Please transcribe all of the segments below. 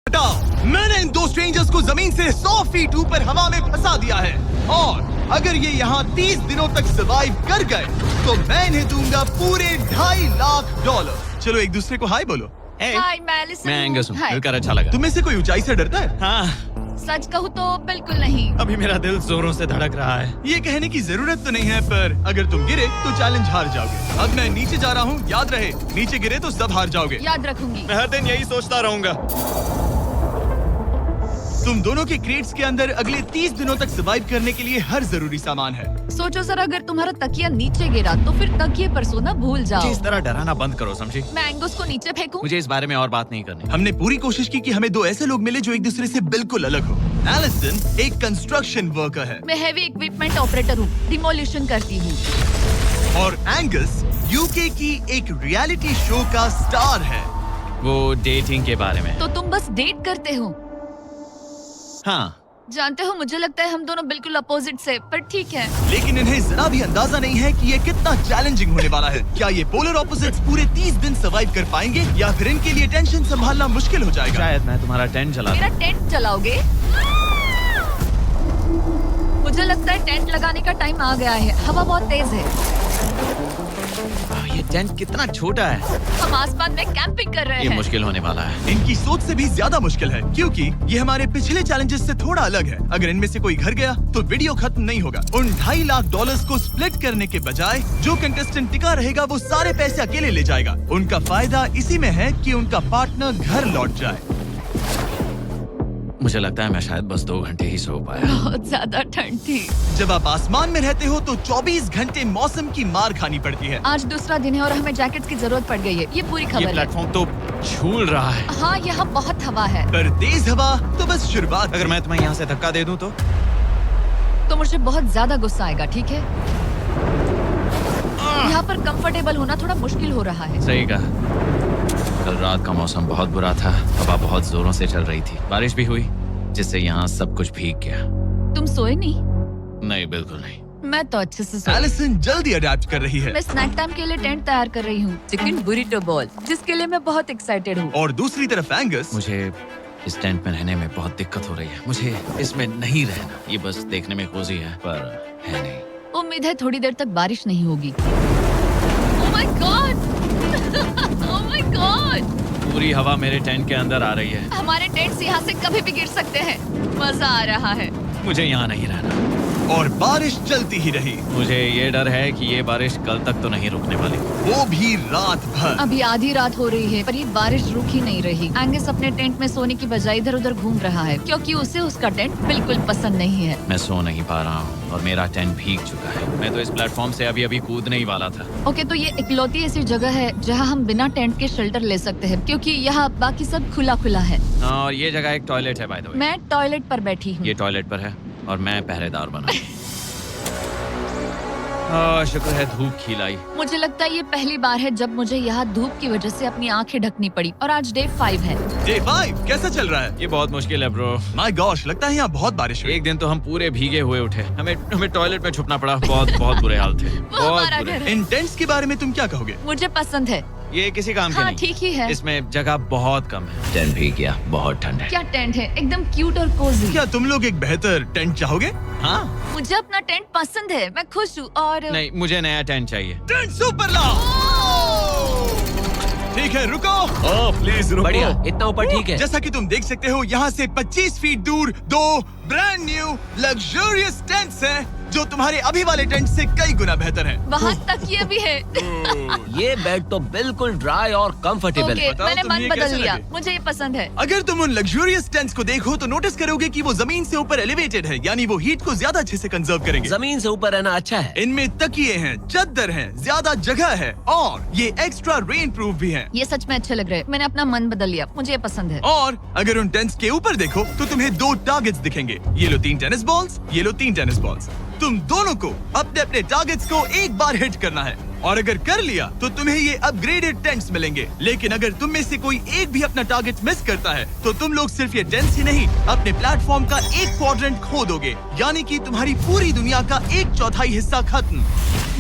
हटाओ। मैंने इन दो स्ट्रेंजर्स को जमीन से 100 फीट ऊपर हवा में फंसा दिया है और अगर ये यहाँ 30 दिनों तक सर्वाइव कर गए तो मैं इन्हें दूंगा पूरे $2.5 लाख। चलो एक दूसरे को हाय बोलो। हाय मैं एलिसन मैं हूँ। एंगस हूँ, हाय। मिलकर अच्छा लगा। तुम्हें से कोई ऊंचाई से डरता है? हाँ, सच कहूँ तो बिल्कुल नहीं। अभी मेरा दिल जोरों से धड़क रहा है। ये कहने की जरूरत तो नहीं है, पर अगर तुम गिरे तो चैलेंज हार जाओगे। अब मैं नीचे जा रहा हूँ, याद रहे नीचे गिरे तो सब हार जाओगे। याद रखूंगी। मैं हर दिन यही सोचता रहूंगा। तुम दोनों के क्रेट्स के अंदर अगले 30 दिनों तक सर्वाइव करने के लिए हर जरूरी सामान है। सोचो सर, अगर तुम्हारा तकिया नीचे गिरा तो फिर तकिए पर सोना भूल मुझे जाओ। इस तरह डराना बंद करो, समझी? मैं एंगस को नीचे फेंकूं? मुझे इस बारे में और बात नहीं करनी। हमने पूरी कोशिश की कि हमें दो ऐसे लोग मिले जो एक दूसरे से बिल्कुल अलग हो। एलिसन एक कंस्ट्रक्शन वर्कर है मैं हेवी इक्विपमेंट ऑपरेटर हूँ, डिमोलिशन करती हूँ। और एंगस यूके की एक रियलिटी शो का स्टार है। वो डेटिंग के बारे में। तो तुम बस डेट करते हो? हाँ, जानते हो, मुझे लगता है हम दोनों बिल्कुल अपोजिट से, पर ठीक है। लेकिन इन्हें जरा भी अंदाजा नहीं है कि ये कितना चैलेंजिंग होने वाला है। क्या ये पोलर ऑपोजिट्स पूरे 30 दिन सर्वाइव कर पाएंगे या फिर इनके लिए टेंशन संभालना मुश्किल हो जाएगा? शायद मैं तुम्हारा टेंट जला मेरा टेंट जलाओगे? मुझे लगता है टेंट लगाने का टाइम आ गया है। हवा बहुत तेज है। ये टेंट कितना छोटा है। हम आसमान में कैंपिंग कर रहे ये हैं। मुश्किल होने वाला है। इनकी सोच से भी ज्यादा मुश्किल है क्योंकि ये हमारे पिछले चैलेंजेस से थोड़ा अलग है। अगर इनमें से कोई घर गया तो वीडियो खत्म नहीं होगा। उन $2.5 लाख को स्प्लिट करने के बजाय जो कंटेस्टेंट टिका रहेगा वो सारे पैसे अकेले ले जाएगा। उनका फायदा इसी में है कि उनका पार्टनर घर लौट जाए। मुझे लगता है मैं शायद बस 2 घंटे ही सो पाया। बहुत ज्यादा ठंड थी। जब आप आसमान में रहते हो तो 24 घंटे मौसम की मार खानी पड़ती है। आज दूसरा दिन है और हमें जैकेट्स की जरूरत पड़ गई है। ये पूरी ये खबर है। प्लेटफॉर्म तो झूल रहा है। हाँ, यहाँ बहुत हवा है। पर तेज हवा तो बस शुरुआत। अगर मैं तुम्हें यहाँ से धक्का दे दूं तो मुझे बहुत ज्यादा गुस्सा आएगा, ठीक है? यहाँ पर कंफर्टेबल होना थोड़ा मुश्किल हो रहा है। सही कहा। कल रात का मौसम बहुत बुरा था। हवा बहुत जोरों से चल रही थी। बारिश भी हुई जिससे यहाँ सब कुछ भीग गया। तुम सोए नहीं? नहीं, बिल्कुल नहीं। मैं तो अच्छे से सोई। एलिसन जल्दी अडेप्ट कर रही है मैं स्नैक टाइम के लिए टेंट तैयार कर रही हूँ, चिकन बुरिटो बॉल, जिसके लिए मैं बहुत एक्साइटेड हूँ। और दूसरी तरफ एंगस मुझे इस टेंट में रहने में बहुत दिक्कत हो रही है। मुझे इसमें नहीं रहना। ये बस देखने में कोजी है पर है नहीं। उम्मीद है थोड़ी देर तक बारिश नहीं होगी। Oh my God! Oh my God! पूरी हवा मेरे टेंट के अंदर आ रही है। हमारे टेंट्स यहाँ से कभी भी गिर सकते हैं। मजा आ रहा है। मुझे यहाँ नहीं रहना। और बारिश चलती ही रही, मुझे ये डर है कि ये बारिश कल तक तो नहीं रुकने वाली। वो भी रात भर। अभी आधी रात हो रही है पर ये बारिश रुक ही नहीं रही। एंगस अपने टेंट में सोने की बजाय इधर उधर घूम रहा है क्योंकि उसे उसका टेंट बिल्कुल पसंद नहीं है। मैं सो नहीं पा रहा हूँ और मेरा टेंट भीग चुका है। मैं तो इस प्लेटफॉर्म से अभी कूदने ही वाला था। ओके, तो ये इकलौती ऐसी जगह है जहाँ हम बिना टेंट के शेल्टर ले सकते हैं क्योंकि यहाँ बाकी सब खुला खुला है। और ये जगह एक टॉयलेट है बाय द वे। मैं टॉयलेट पर बैठी हूँ। ये टॉयलेट पर है और मैं पहरेदार बना। शुक्र है धूप खिलाई। मुझे लगता है ये पहली बार है जब मुझे यहाँ धूप की वजह से अपनी आंखें ढकनी पड़ी। और आज डे 5 है। डे 5 कैसा चल रहा है? ये बहुत मुश्किल है ब्रो। माय गॉश, लगता है यहाँ बहुत बारिश हुई। एक दिन तो हम पूरे भीगे हुए उठे। हमें टॉयलेट में छुपना पड़ा। बहुत बुरे हाल थे। वो हमारा बुरे। घर है। इन टेंट्स के बारे में तुम क्या कहोगे? मुझे पसंद है। ये किसी काम के हाँ, नहीं। ठीक ही है। इसमें जगह बहुत कम है। टेंट भीग गया। बहुत ठंड है। क्या टेंट है, एकदम क्यूट और कोजी। क्या तुम लोग एक बेहतर टेंट चाहोगे? हाँ? मुझे अपना टेंट पसंद है, मैं खुश हूँ। और नहीं, मुझे नया टेंट चाहिए। टेंट सुपर लाओ। ठीक है, रुको। प्लीज रुको। बढ़िया, इतना ऊपर ठीक है। जैसा कि तुम देख सकते हो यहाँ से 25 फीट दूर 2 ब्रांड न्यू लग्जरियस टेंट्स हैं जो तुम्हारे अभी वाले टेंट से कई गुना बेहतर हैं। वहाँ तक ये भी है। ये बेड तो बिल्कुल ड्राई और कंफर्टेबल ओके, है। बताओ मैंने तुम्हें मन ये बदल कैसे लिया। लगे? मुझे ये पसंद है। अगर तुम उन लग्जरियस टेंट्स को देखो तो नोटिस करोगे कि वो जमीन से ऊपर एलिवेटेड है, यानी वो हीट को ज्यादा अच्छे से कंजर्व करेंगे। जमीन से ऊपर रहना अच्छा है। इनमें तकिए हैं, चद्दर हैं, ज्यादा जगह है और ये एक्स्ट्रा रेन प्रूफ भी हैं। ये सच में अच्छे लग रहे हैं। मैंने अपना मन बदल लिया, मुझे ये पसंद है। और अगर उन टेंट्स के ऊपर देखो तो तुम्हें 2 टारगेट्स दिखेंगे। ये लो 3 टेनिस बॉल्स, ये लो 3 टेनिस बॉल्स। तुम दोनों को अपने अपने टारगेट्स को एक बार हिट करना है और अगर कर लिया तो तुम्हें ये अपग्रेडेड टेंट्स मिलेंगे। लेकिन अगर तुम में से कोई एक भी अपना टारगेट मिस करता है तो तुम लोग सिर्फ ये टेंट्स ही नहीं अपने प्लेटफॉर्म का एक क्वाड्रेंट खो दोगे, यानी कि तुम्हारी पूरी दुनिया का 1/4 हिस्सा खत्म।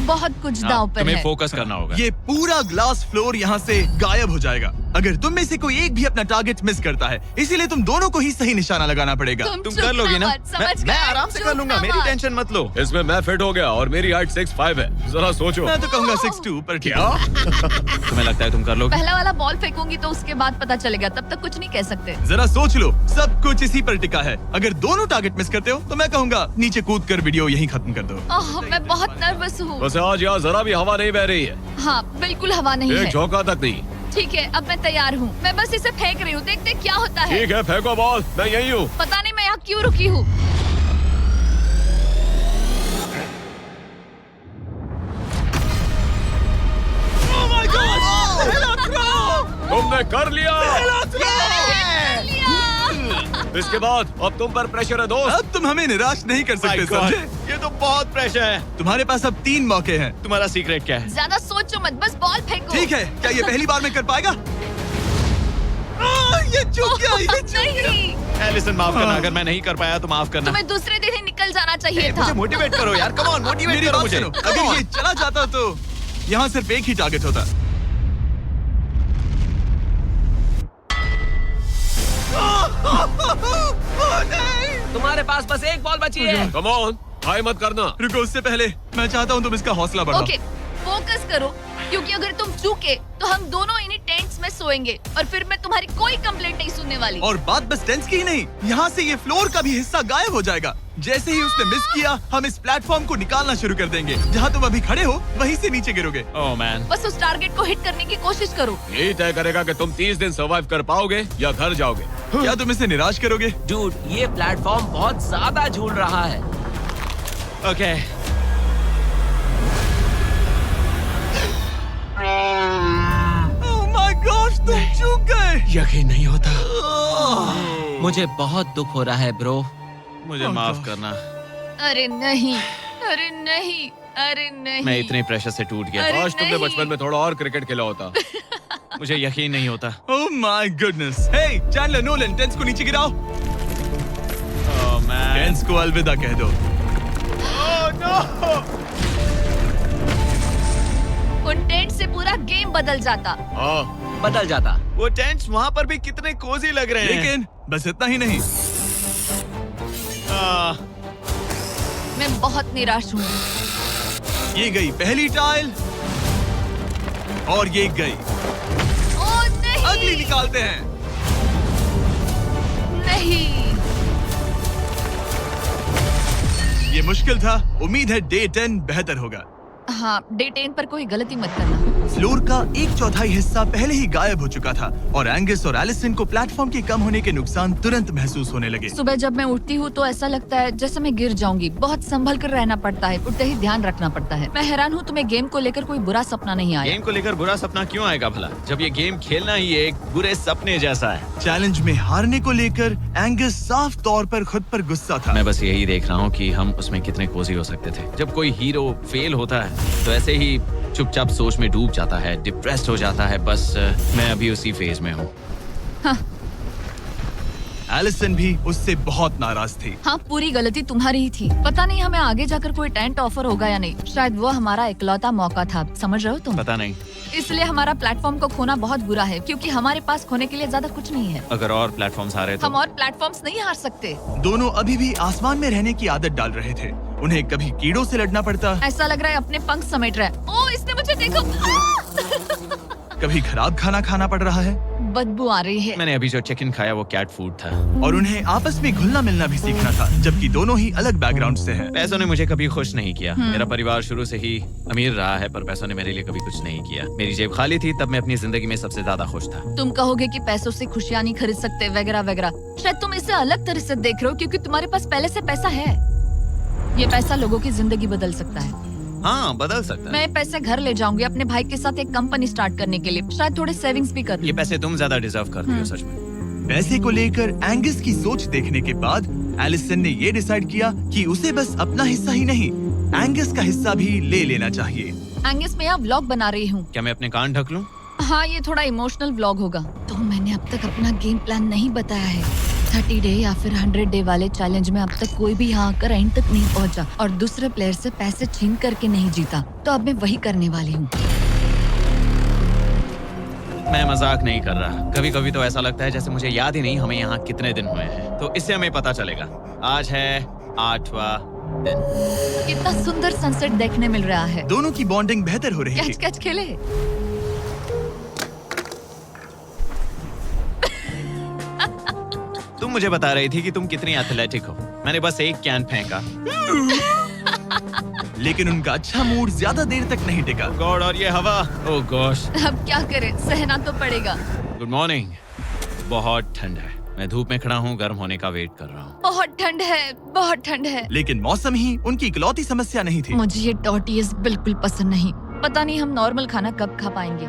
बहुत कुछ दांव पर तुम्हें है। फोकस करना होगा। ये पूरा ग्लास फ्लोर यहाँ से गायब हो जाएगा। अगर तुम में से कोई एक भी अपना टारगेट मिस करता है, इसीलिए तुम दोनों को ही सही निशाना लगाना पड़ेगा। तुम तुम कर लोगी ना? मैं आराम से कर लूंगा, मेरी टेंशन मत लो। इसमें मैं फिट हो गया और मेरी हाइट 6'5" है। जरा सोचो। मैं तो कहूँगा 6'2", पर क्या? तुम्हें लगता है तुम कर लोगे? पहला वाला बॉल फेंकूंगी तो उसके बाद पता चलेगा, तब तक कुछ नहीं कह सकते। जरा सोच लो, सब कुछ इसी पर टिका है। अगर दोनों टारगेट मिस करते हो तो मैं कहूँगा नीचे कूद कर वीडियो यहीं खत्म कर दो। ओह, मैं बहुत नर्वस हूँ। वैसे आज यहाँ जरा भी हवा नहीं बह रही है, हाँ, बिल्कुल हवा नहीं एक है। झोंका तक नहीं। ठीक है, अब मैं तैयार हूँ। मैं बस इसे फेंक रही हूँ, देखते क्या होता है। ठीक है, फेंको बॉल, मैं यही हूँ। पता नहीं मैं यहाँ क्यों रुकी हूँ। तुमने कर लिया। इसके बाद अब तुम पर प्रेशर है दोस्त। अब तुम हमें निराश नहीं कर सकते, समझे? ये तो बहुत प्रेशर है। तुम्हारे पास अब 3 मौके हैं। तुम्हारा सीक्रेट क्या है? ज्यादा सोचो मत, बस बॉल फेंको। ठीक है, क्या ये पहली बार में कर पाएगा? ये चूक गया, ये चूक गया। नहीं, एलिसन माफ करना, अगर मैं नहीं कर पाया तो माफ करना। तुम्हें दूसरे दिन ही निकल जाना चाहिए था। मुझे मोटिवेट करो यार, कम ऑन, मोटिवेट मेरी करो बात मुझे। सुनो, अगर ये चला जाता तो यहाँ सिर्फ एक ही टारगेट होता। तुम्हारे पास बस एक बॉल बची है। कम ऑन, हाई मत करना। रुको, उससे पहले मैं चाहता हूँ तुम इसका हौसला बढ़ाओ। ओके, फोकस करो, क्योंकि अगर तुम चूके तो हम दोनों इन्हीं टेंट्स में सोएंगे और फिर मैं तुम्हारी कोई कंप्लेंट नहीं सुनने वाली। और बात बस टेंस की ही नहीं, यहाँ से ये फ्लोर का भी हिस्सा गायब हो जाएगा। जैसे ही उसने मिस किया, हम इस प्लेटफॉर्म को निकालना शुरू कर देंगे। जहाँ तुम अभी खड़े हो, वहीं से नीचे गिरोगे। ओह मैन, बस उस टारगेट को हिट करने की कोशिश करो। यही तय करेगा कि तुम 30 दिन सर्वाइव कर पाओगे या घर जाओगे। क्या तुम इसे निराश करोगे? डूड, ये प्लेटफॉर्म बहुत ज्यादा झूल रहा है। ओके। ओह माय गॉश, तुम चूक गए। यकीन नहीं होता। मुझे बहुत दुख हो रहा है ब्रो। मुझे माफ करना, अरे नहीं, अरे नहीं, अरे नहीं। मैं इतने प्रेशर से टूट गया। अरे काश तुमने नहीं। बचपन में थोड़ा और क्रिकेट खेला होता। मुझे यकीन नहीं होता। Oh my goodness. Hey Chandler, Nolan, टेंस को नीचे गिराओ। ओह मैन, टेंस को अलविदा कह दो। उन टेंट से पूरा गेम बदल जाता। हाँ, बदल जाता। वो टेंट्स वहाँ पर भी कितने कोजी लग रहे हैं। लेकिन बस इतना ही नहीं, मैं बहुत निराश हूँ। ये गई पहली टाइल और ये गई। ओह नहीं, अगली निकालते हैं। नहीं। ये मुश्किल था, उम्मीद है डे 10 बेहतर होगा। हाँ, डे 10 पर कोई गलती मत करना। फ्लोर का 1/4 हिस्सा पहले ही गायब हो चुका था और एंगस और एलिसन को प्लेटफॉर्म के कम होने के नुकसान तुरंत महसूस होने लगे। सुबह जब मैं उठती हूँ तो ऐसा लगता है जैसे मैं गिर जाऊंगी। बहुत संभल कर रहना पड़ता है, उठते ही ध्यान रखना पड़ता है। मैं हैरान हूँ तुम्हें गेम को लेकर कोई बुरा सपना नहीं आया। गेम को लेकर बुरा सपना क्यों आएगा भला, जब ये गेम खेलना ही एक बुरे सपने जैसा है। चैलेंज में हारने को लेकर एंगस साफ तौर पर खुद पर गुस्सा था। मैं बस यही देख रहा हूँ कि हम उसमें कितने कोजी हो सकते थे। जब कोई हीरो फेल होता है तो ऐसे ही चुपचाप सोच में डूब जाता है, डिप्रेस्ड हो जाता है। बस मैं अभी उसी फेज में हूँ। एलिसन भी उससे बहुत नाराज थी। हाँ, पूरी गलती तुम्हारी ही थी। पता नहीं हमें आगे जाकर कोई टेंट ऑफर होगा या नहीं। शायद वो हमारा इकलौता मौका था, समझ रहे हो तुम? पता नहीं, इसलिए हमारा प्लेटफॉर्म को खोना बहुत बुरा है, क्योंकि हमारे पास खोने के लिए ज्यादा कुछ नहीं है। अगर और प्लेटफॉर्म्स आ रहे तो हम और प्लेटफॉर्म्स नहीं हार सकते। दोनों अभी भी आसमान में रहने की आदत डाल रहे थे। उन्हें कभी कीड़ों से लड़ना पड़ता, ऐसा लग रहा है अपने पंख समेट रहा है। ओह, इसने मुझे देखो। कभी खराब खाना खाना पड़ रहा है बदबू आ रही है। मैंने अभी जो चिकन खाया वो कैट फूड था। और उन्हें आपस में घुलना मिलना भी सीखना था, जबकि दोनों ही अलग बैकग्राउंड से हैं। पैसों ने मुझे कभी खुश नहीं किया। मेरा परिवार शुरू से ही अमीर रहा है, पर पैसों ने मेरे लिए कभी कुछ नहीं किया। मेरी जेब खाली थी तब मैं अपनी जिंदगी में सबसे ज्यादा खुश था। तुम कहोगे कि पैसों से खुशियां नहीं खरीद सकते वगैरह वगैरह। शायद तुम इसे अलग तरह से देख रहे हो, क्योंकि तुम्हारे पास पहले से पैसा है। ये पैसा लोगों की जिंदगी बदल सकता है। हाँ, बदल सकता है। मैं पैसे घर ले जाऊंगी अपने भाई के साथ एक कंपनी स्टार्ट करने के लिए। शायद थोड़े सेविंग्स भी कर लूं। ये पैसे तुम ज्यादा डिजर्व करती हो सच में। पैसे को लेकर एंगस की सोच देखने के बाद एलिसन ने ये डिसाइड किया कि उसे बस अपना हिस्सा ही नहीं, एंगस का हिस्सा भी ले लेना चाहिए। एंगस, मैं यहाँ व्लॉग बना रही हूँ। क्या मैं अपने कान ढक लूं? हाँ, ये थोड़ा इमोशनल व्लॉग होगा। तो मैंने अब तक अपना गेम प्लान नहीं बताया है। 30 डे या फिर 100 डे वाले चैलेंज में अब तक कोई भी यहाँ आकर एंड तक नहीं पहुँचा और दूसरे प्लेयर से पैसे छीन करके नहीं जीता। तो अब मैं वही करने वाली हूँ। मैं मजाक नहीं कर रहा। कभी कभी तो ऐसा लगता है जैसे मुझे याद ही नहीं हमें यहाँ कितने दिन हुए हैं। तो इससे हमें पता चलेगा। आज है 8वां दिन। कितना सुंदर सनसेट देखने मिल रहा है। दोनों की बॉन्डिंग बेहतर हो रही कैच है। कैच खेले। तुम मुझे बता रही थी कि तुम कितनी एथलेटिक हो। मैंने बस एक कैन फेंका। लेकिन उनका अच्छा मूड ज्यादा देर तक नहीं टिका। गॉड, और ये हवा। ओह गॉश। अब क्या करें, सहना तो पड़ेगा। Good morning. बहुत ठंड है। मैं धूप में खड़ा हूँ, गर्म होने का वेट कर रहा हूँ। बहुत ठंड है, बहुत ठंड है। लेकिन मौसम ही उनकी इकलौती समस्या नहीं थी। मुझे ये टॉर्टियस बिल्कुल पसंद नहीं। पता नहीं हम नॉर्मल खाना कब खा पाएंगे।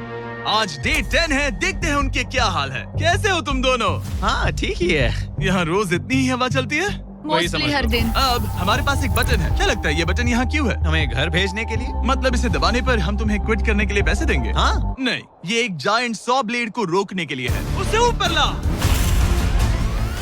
आज डे 10 है, देखते हैं उनके क्या हाल है। कैसे हो तुम दोनों? हाँ ठीक ही है। यहाँ रोज इतनी ही हवा चलती है। वही समझ मोस्टली हर लो। दिन। अब हमारे पास एक बटन है। क्या लगता है ये बटन यहाँ क्यों है? हमें घर भेजने के लिए। मतलब इसे दबाने पर हम तुम्हें क्विट करने के लिए पैसे देंगे? हाँ। नहीं, ये एक जायंट सॉ ब्लेड को रोकने के लिए है। उसे ऊपर ला।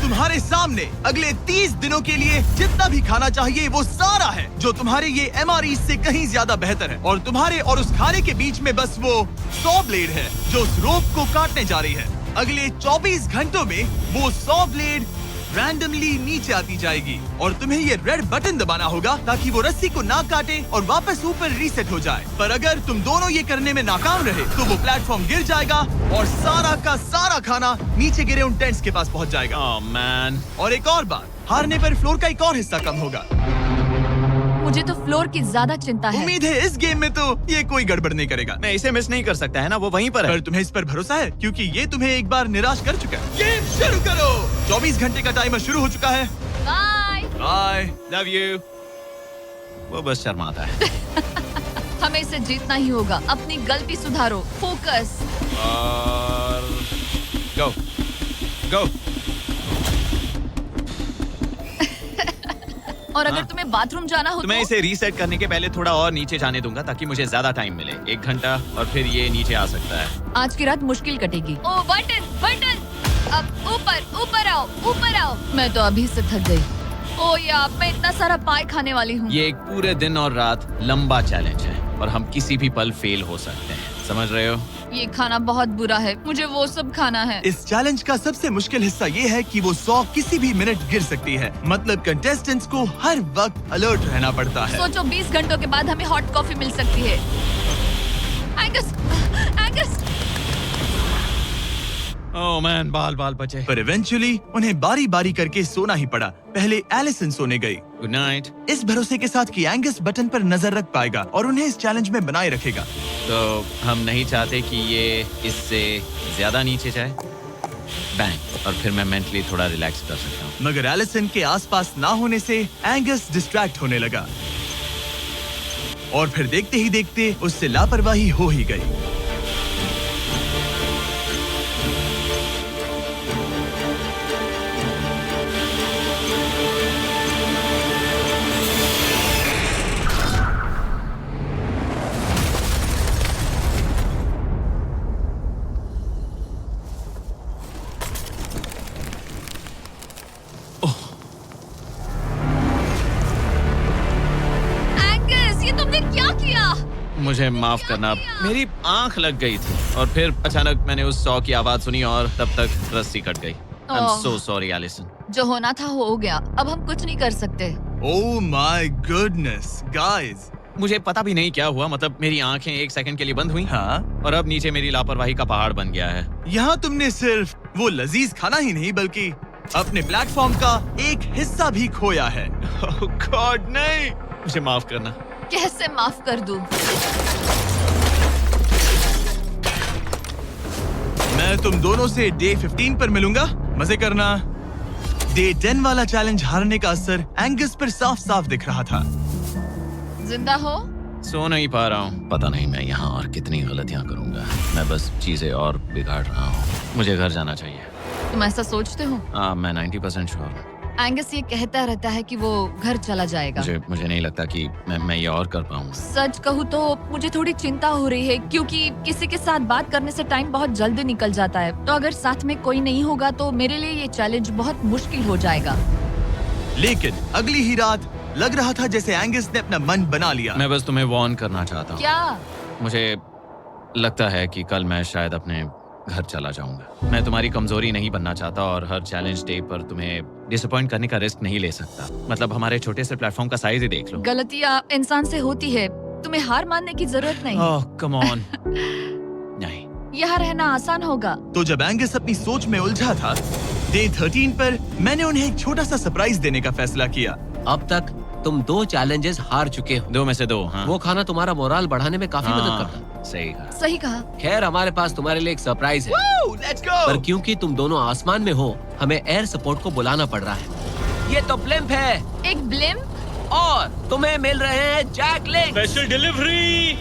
तुम्हारे सामने अगले 30 दिनों के लिए जितना भी खाना चाहिए वो सारा है, जो तुम्हारे ये MRE से कहीं ज्यादा बेहतर है। और तुम्हारे और उस खाने के बीच में बस वो सॉ ब्लेड है जो उस रोप को काटने जा रही है। अगले 24 घंटों में वो सॉ ब्लेड रैंडमली नीचे आती जाएगी और तुम्हें ये रेड बटन दबाना होगा ताकि वो रस्सी को ना काटे और वापस ऊपर रीसेट हो जाए। पर अगर तुम दोनों ये करने में नाकाम रहे तो वो प्लेटफॉर्म गिर जाएगा और सारा का सारा खाना नीचे गिरे उन टेंट्स के पास पहुंच जाएगा। Oh man. और एक और बात, हारने पर फ्लोर का एक और हिस्सा कम होगा। मुझे तो फ्लोर की ज्यादा चिंता है। उम्मीद है इस गेम में तो ये कोई गड़बड़ नहीं करेगा। मैं इसे मिस नहीं कर सकता है ना, वो वहीं पर है। पर तुम्हें इस पर भरोसा है क्योंकि ये तुम्हें एक बार निराश कर चुका है। गेम शुरू करो। 24 घंटे का टाइमर शुरू हो चुका है। बाय। बाय। Love you. वो बस शर्माता है। हमें इसे जीतना ही होगा। अपनी गलती सुधारो। फोकस। और गो गो। और अगर हाँ। तुम्हें बाथरूम जाना हो तो मैं इसे रीसेट करने के पहले थोड़ा और नीचे जाने दूंगा ताकि मुझे ज्यादा टाइम मिले। 1 घंटा और फिर ये नीचे आ सकता है। आज की रात मुश्किल कटेगी। ओ बटन बटन। अब ऊपर ऊपर आओ, ऊपर आओ। मैं तो अभी से थक गई। ओ यार, मैं इतना सारा पाई खाने वाली हूँ। ये एक पूरे दिन और रात लंबा चैलेंज है और हम किसी भी पल फेल हो सकते हैं। समझ रहे हो? ये खाना बहुत बुरा है। मुझे वो सब खाना है। इस चैलेंज का सबसे मुश्किल हिस्सा ये है कि वो 100 किसी भी मिनट गिर सकती है। मतलब कंटेस्टेंट्स को हर वक्त अलर्ट रहना पड़ता है। सोचो 20 घंटों के बाद हमें हॉट कॉफी मिल सकती है। Angus, Angus. ओह मैन, बाल बाल बचे। पर इवेंचुअली उन्हें बारी बारी करके सोना ही पड़ा। पहले एलिसन सोने गई, गुड नाइट। इस भरोसे के साथ कि एंगस बटन पर नजर रख पाएगा और उन्हें इस चैलेंज में बनाए रखेगा। तो हम नहीं चाहते कि ये इससे ज्यादा नीचे जाए। बैंग। और फिर मैं मेंटली थोड़ा रिलैक्स कर सकता हूँ। मगर एलिसन के आसपास ना होने से एंगस डिस्ट्रैक्ट होने लगा और फिर देखते ही देखते उससे लापरवाही हो ही गई। मुझे माफ करना, मेरी आंख लग गई थी और फिर अचानक मैंने उस सॉ की आवाज सुनी और तब तक रस्सी कट गई। I'm so sorry, Alison. जो होना था हो गया। अब हम कुछ नहीं कर सकते। Oh my goodness, guys. मुझे पता भी नहीं क्या हुआ। मतलब मेरी आंखें 1 सेकंड के लिए बंद हुई। हाँ? और अब नीचे मेरी लापरवाही का पहाड़ बन गया है। यहाँ तुमने सिर्फ वो लजीज खाना ही नहीं बल्कि अपने प्लेटफॉर्म का एक हिस्सा भी खोया है। Oh God, नहीं। मुझे माफ करना। कैसे माफ कर दूं? मैं तुम दोनों से डे 15 पर मिलूंगा। मजे करना। डे 10 वाला चैलेंज हारने का असर एंगस पर साफ साफ दिख रहा था। जिंदा हो? सो नहीं पा रहा हूँ। पता नहीं मैं यहाँ और कितनी गलतियाँ करूँगा। मैं बस चीजें और बिगाड़ रहा हूँ। मुझे घर जाना चाहिए। तुम ऐसा सोचते हो? हाँ, मैं 90% श्योर हूँ। एंगस ये कहता रहता है कि वो घर चला जाएगा। मुझे नहीं लगता कि मैं ये और कर पाऊँ। सच कहूँ तो मुझे थोड़ी चिंता हो रही है क्योंकि किसी के साथ बात करने से टाइम बहुत जल्दी निकल जाता है। तो अगर साथ में कोई नहीं होगा तो मेरे लिए ये चैलेंज बहुत मुश्किल हो जाएगा। लेकिन अगली ही रात लग रहा था जैसे एंगस ने अपना मन बना लिया। मैं बस तुम्हें वार्न करना चाहता हूँ। क्या? मुझे लगता है कि कल मैं शायद अपने घर चला जाऊंगा। मैं तुम्हारी कमजोरी नहीं बनना चाहता और हर चैलेंज डे पर तुम्हें डिसअपॉइंट करने का रिस्क नहीं ले सकता। मतलब हमारे छोटे से प्लेटफॉर्म का साइज ही देख लो। गलतियाँ इंसान से होती है, तुम्हें हार मानने की जरूरत नहीं। ओह कम ऑन। नहीं, यहाँ रहना आसान होगा। तो जब एंगस अपनी सोच में उलझा था, डे 13 पर मैंने उन्हें एक छोटा सा सरप्राइज देने का फैसला किया। अब तक तुम 2 चैलेंजेस हार चुके हो। 2 में से 2। हाँ, वो खाना तुम्हारा मोराल बढ़ाने में काफी मदद हाँ, करता। सही कहा। सही कहा। खैर हमारे पास तुम्हारे लिए एक सरप्राइज है, लेट्स गो। पर क्योंकि तुम दोनों आसमान में हो, हमें एयर सपोर्ट को बुलाना पड़ रहा है। ये तो ब्लिम्प है एक ब्लिम? और तुम्हें मिल रहे हैं जैक लिंक। Special delivery.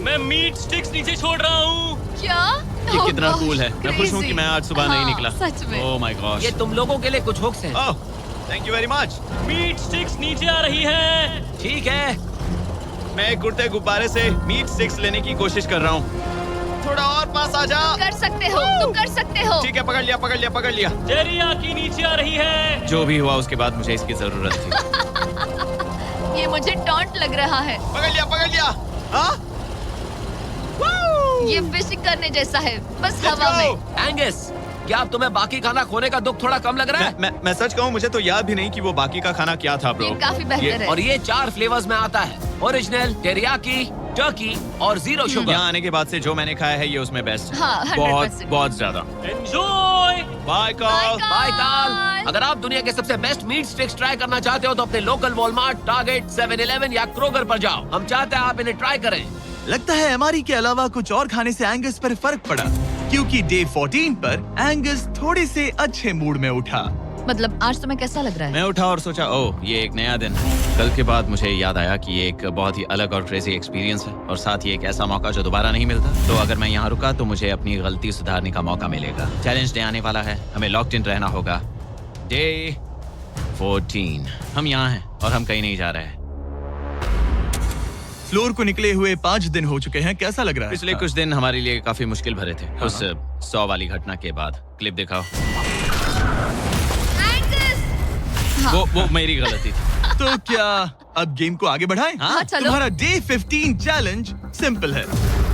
मैं मीट स्टिक्स नीचे छोड़ रहा हूँ। क्या? ये Oh कितना gosh, कूल है। मैं खुश हूँ कि मैं आज सुबह नहीं हाँ, निकला। सच में। Oh my gosh. ये तुम लोगों के लिए कुछ हुक्स हैं। Oh, thank you very much. Meat sticks नीचे आ रही है। ठीक है, मैं एक उड़ते गुब्बारे से मीट स्टिक्स लेने की कोशिश कर रहा हूँ। थोड़ा और पास आ जा। कर सकते हो, तुम कर सकते हो। ठीक है, पकड़ लिया, पकड़ लिया, पकड़ लिया। टेरियाकी नीचे आ रही है। जो भी हुआ उसके बाद मुझे इसकी जरूरत थी। ये मुझे टॉन्ट लग रहा है। पकड़ लिया, पकड़ लिया। हाँ? ये फिशिंग करने जैसा है, बस Let's हवा go! में। एंगस, क्या अब तुम्हें बाकी खाना खोने का दुख थोड़ा कम लग रहा है? मैं सच कहूँ, मुझे तो याद भी नहीं कि वो बाकी का खाना क्या था ब्रो। ये काफी बेहतर है। और ये 4 फ्लेवर्स में आता है, ओरिजिनल, टेरियाकी, टर्की और 0 शुगर। यहाँ आने के बाद से जो मैंने खाया है ये उसमें बेस्ट है। हाँ, 100%। बहुत बहुत ज्यादा। एंजॉय। Bye call. बाय काल। अगर आप दुनिया के सबसे बेस्ट मीट स्टिक्स ट्राई करना चाहते हो तो अपने लोकल वॉलमार्ट, टारगेट, 7-Eleven या क्रोगर पर जाओ। हम चाहते हैं आप इन्हें ट्राई करें। लगता है एमआरई के अलावा कुछ और खाने से एंगस पर फर्क पड़ा, क्योंकि डे 14 पर एंगस थोड़े से अच्छे मूड में उठा। मतलब आज तुम्हें कैसा लग रहा है? मैं उठा और सोचा, ओह ये एक नया दिन है। कल के बाद मुझे याद आया कि ये एक बहुत ही अलग और क्रेजी एक्सपीरियंस है और साथ ही एक ऐसा मौका जो दोबारा नहीं मिलता। तो अगर मैं यहाँ रुका तो मुझे अपनी गलती सुधारने का मौका मिलेगा। चैलेंज डे आने वाला है, हमें लॉक्ड इन रहना होगा। डे 14 हम यहाँ हैं और हम कहीं नहीं जा रहे हैं। फ्लोर को निकले हुए 5 दिन हो चुके हैं, कैसा लग रहा है? पिछले कुछ दिन हमारे लिए काफी मुश्किल भरे थे। उस 100 वाली घटना के बाद। क्लिप दिखाओ। हाँ। वो मेरी गलती थी। तो क्या अब गेम को आगे बढ़ाएं? हाँ, चलो। तुम्हारा डे 15 चैलेंज सिंपल है।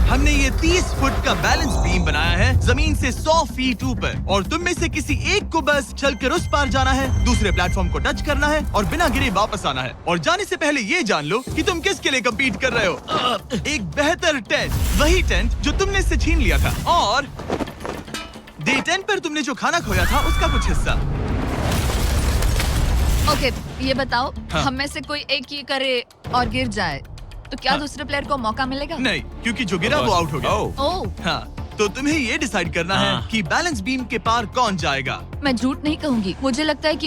हमने ये 30 फुट का बैलेंस बीम बनाया है जमीन से 100 फीट ऊपर, और तुम में से किसी एक को बस चलकर उस पार जाना है, दूसरे प्लेटफॉर्म को टच करना है और बिना गिरे वापस आना है। और जाने से पहले ये जान लो कि तुम किसके लिए कम्पीट कर रहे हो। एक बेहतर टेंट, वही टेंट जो तुमने इससे छीन लिया था, और डे 10 पर तुमने जो खाना खोया था उसका कुछ हिस्सा। ओके, ये बताओ, हाँ। हम में से कोई एक ये करे और गिर जाए तो क्या हाँ। दूसरे प्लेयर को मौका मिलेगा? नहीं, क्योंकि जो गिरा वो आउट हो गया। ओह, ओह, हाँ, तो तुम्हें ये डिसाइड करना हाँ। है कि बैलेंस बीम के पार कौन जाएगा। मैं झूठ नहीं कहूंगी, मुझे लगता है कि